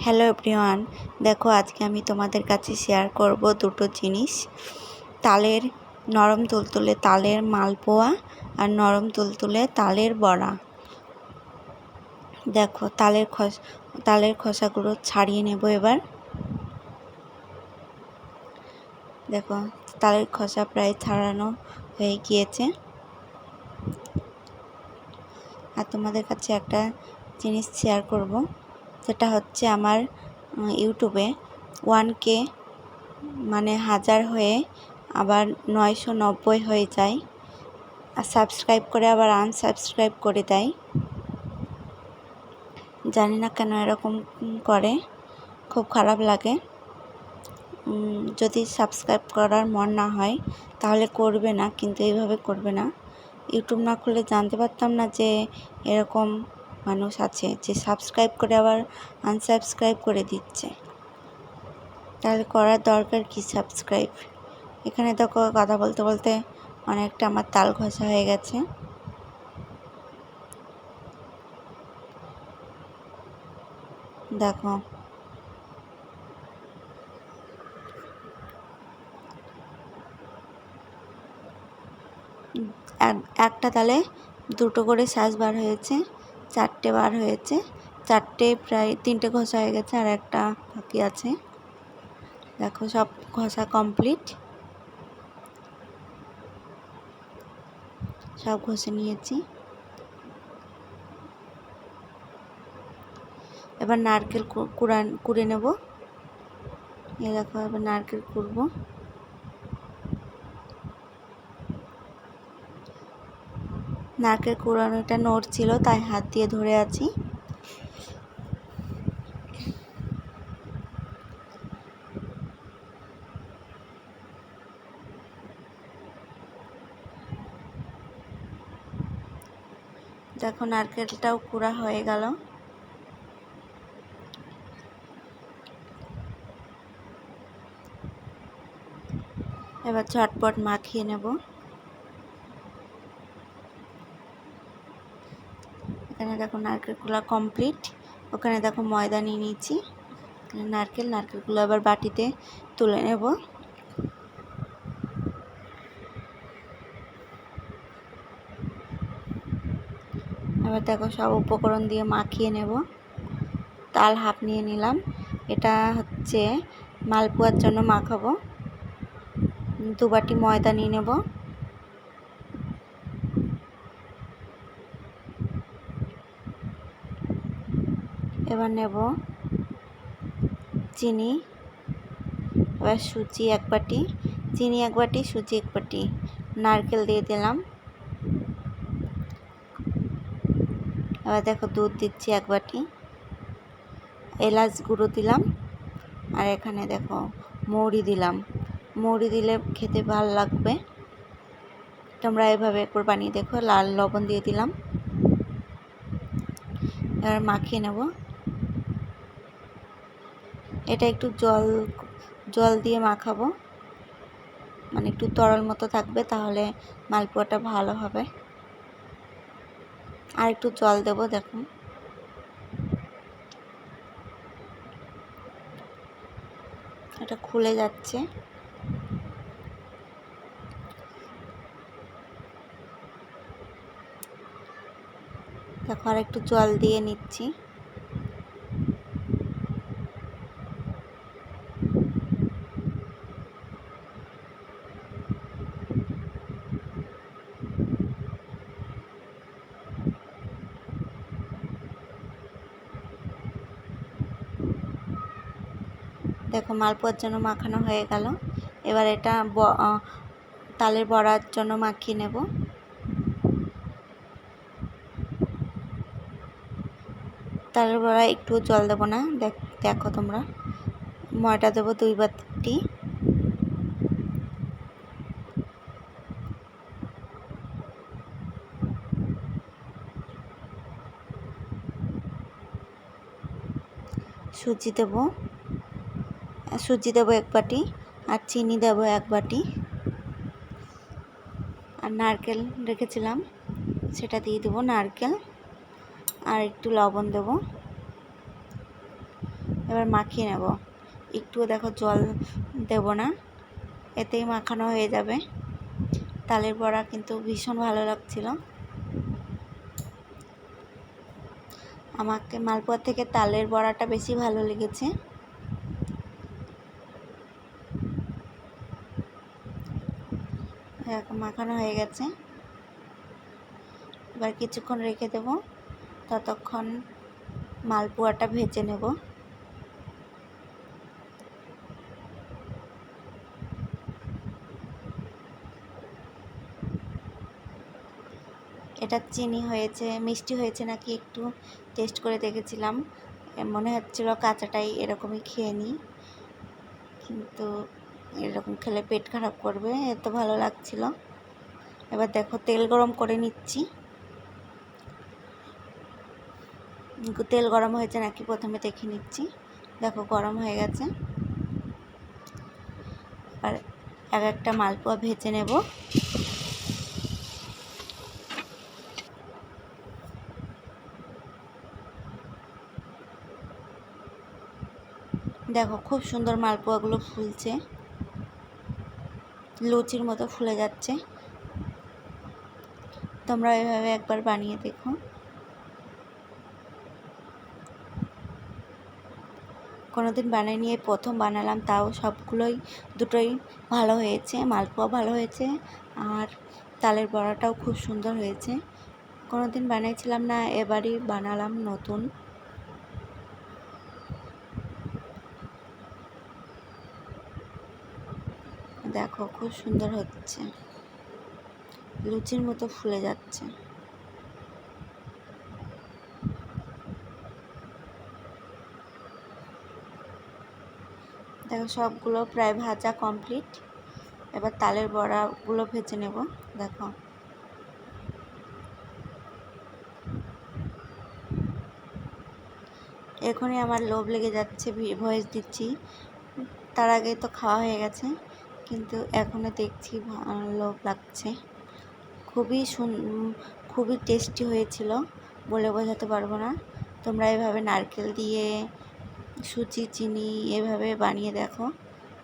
Hello everyone, দেখো আজকে আমি তোমাদের কাছে শেয়ার করব দুটো জিনিস, তালের নরম তুলতুলে তালের মালপোয়া আর নরম তুলতুলে তালের বড়া। দেখো তালের খোসাগুলো ছাড়িয়ে নেব এবার। দেখো তালের খোসা প্রায় ছাড়ানো হয়ে গিয়েছে। আর তোমাদের কাছে একটা জিনিস শেয়ার করব, সেটা হচ্ছে আমার ইউটিউবে 1K মানে 1000 হয়ে আবার 990 হয়ে যায়, আর সাবস্ক্রাইব করে আবার আনসাবস্ক্রাইব করে দেয়। জানি না কেন এরকম করে, খুব খারাপ লাগে। যদি সাবস্ক্রাইব করার মন না হয় তাহলে করবে না, কিন্তু এইভাবে করবে না। ইউটিউব না খুললে জানতে পারতাম না যে এরকম মানুষ আছে যে সাবস্ক্রাইব করে আবার আনসাবস্ক্রাইব করে দিচ্ছে। তাহলে করার দরকার কি সাবস্ক্রাইব? এখানে দেখো কথা বলতে বলতে অনেকটা আমার তাল ঘষা হয়ে গেছে। দেখো একটা তালে দুটো করে শ্বাস বার হয়েছে, 4টে বার হয়েছে, 4টে প্রায় 3টে ঘষা হয়ে গেছে, আর একটা বাকি আছে। দেখো সব ঘষা কমপ্লিট, সব ঘষে নিয়েছি। এবার নারকেল কুড়ে নেব। এই দেখো এবার নারকেল কুড়বো। নারকেল কুড়ানোটা নড়ছিল, তাই হাত দিয়ে ধরে আছি। দেখো নারকেলটাও কুড়া হয়ে গেল। এবার ঝটপট মাখিয়ে নেব। এখানে দেখো নারকেলগুলো কমপ্লিট। ওখানে দেখো ময়দা নিয়ে নিয়েছি, নারকেলগুলো আবার বাটিতে তুলে নেব। এবার দেখো সব উপকরণ দিয়ে মাখিয়ে নেব। তাল হাফ নিয়ে নিলাম, এটা হচ্ছে মালপোয়ার জন্য মাখাবো। 2 বাটি ময়দা নিয়ে নেব। এবার নেব চিনি, এবার সুজি 1 বাটি, চিনি 1 বাটি, সুজি 1 বাটি, নারকেল দিয়ে দিলাম। এবার দেখো দুধ দিচ্ছি 1 বাটি, এলাচ গুঁড়ো দিলাম, আর এখানে দেখো মৌরি দিলাম। মৌরি দিলে খেতে ভালো লাগবে, তোমরা এভাবে একবার বানিয়ে দেখো। লাল লবণ দিয়ে দিলাম। এবার মাখিয়ে নেব। এটা একটু জল দিয়ে মাখাবো, মানে একটু তরল মতো থাকবে, তাহলে মালপোয়াটা ভালো হবে। আর একটু জল দেব। দেখুন এটা খুলে যাচ্ছে। দেখো আর একটু জল দিয়ে নিচ্ছি। দেখো মালপোয়ার জন্য মাখানো হয়ে গেল। এবার এটা তালের বড়ার জন্য মাখিয়ে নেব। তালের বড়া একটু জল দেবো না। দেখো তোমরা, ময়দা দেবো 2 বাটি। সুজি দেব 1 বাটি, আর চিনি দেব 1 বাটি, আর নারকেল রেখেছিলাম সেটা দিয়ে দেবো, নারকেল, আর একটু লবণ দেব। এবার মাখিয়ে নেব। একটুও দেখো জল দেব না, এতেই মাখানো হয়ে যাবে। তালের বড়া কিন্তু ভীষণ ভালো লাগছিল। আমাকে মালপোয়া থেকে তালের বড়াটা বেশি ভালো লেগেছে। মাখানো হয়ে গেছে, এবার কিছুক্ষণ রেখে দেব, ততক্ষণ মালপোয়াটা ভেজে নেব। এটা চিনি হয়েছে, মিষ্টি হয়েছে নাকি একটু টেস্ট করে দেখেছিলাম, মনে হচ্ছিল কাঁচাটাই এরকমই খেয়ে নিই, কিন্তু এরকম খেলে পেট খারাপ করবে, এত ভালো লাগছিল। এবার দেখো তেল গরম করে নিচ্ছি। তেল গরম হয়েছে নাকি প্রথমে দেখে নিচ্ছি। দেখো গরম হয়ে গেছে। আর এক একটা মালপোয়া ভেজে নেব। দেখো খুব সুন্দর মালপোয়াগুলো ফুলছে, লুচির মতো ফুলে যাচ্ছে। তোমরা এভাবে একবার বানিয়ে দেখো। কোনোদিন বানিয়ে নিয়ে প্রথম বানালাম, তাও সবগুলোই দুটোই ভালো হয়েছে। মালপোয়া ভালো হয়েছে আর তালের বড়াটাও খুব সুন্দর হয়েছে। কোনোদিন বানিয়েছিলাম না, এবারই বানালাম নতুন। দেখো খুব সুন্দর হচ্ছে, লুচির মতো ফুলে যাচ্ছে। দেখো সবগুলো প্রায় ভাজা কমপ্লিট। এবার তালের বড়াগুলো ভেজে নেব। দেখো এখনই আমার লোভ লেগে যাচ্ছে, ভয়েস দিচ্ছি, তার আগে তো খাওয়া হয়ে গেছে, কিন্তু এখনও দেখছি লোভ লাগছে। খুবই টেস্টি হয়েছিল, বলে বোঝাতে পারবো না। তোমরা এভাবে নারকেল দিয়ে সুজি চিনি এভাবে বানিয়ে দেখো,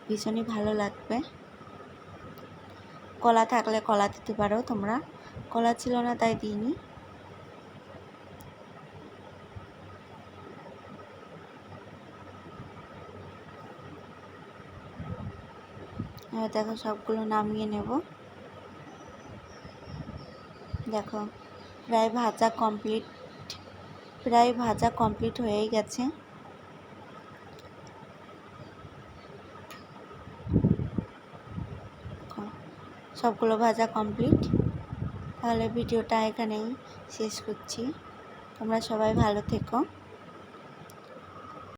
ভীষণই ভালো লাগবে। কলা থাকলে কলা দিতে পারো তোমরা, কলা ছিল না তাই দিইনি। এবার দেখো সবগুলো নামিয়ে নেব। দেখো প্রায় ভাজা কমপ্লিট হয়েই গেছে। সবগুলো ভাজা কমপ্লিট। তাহলে ভিডিওটা এখানেই শেষ করছি। তোমরা সবাই ভালো থেকো।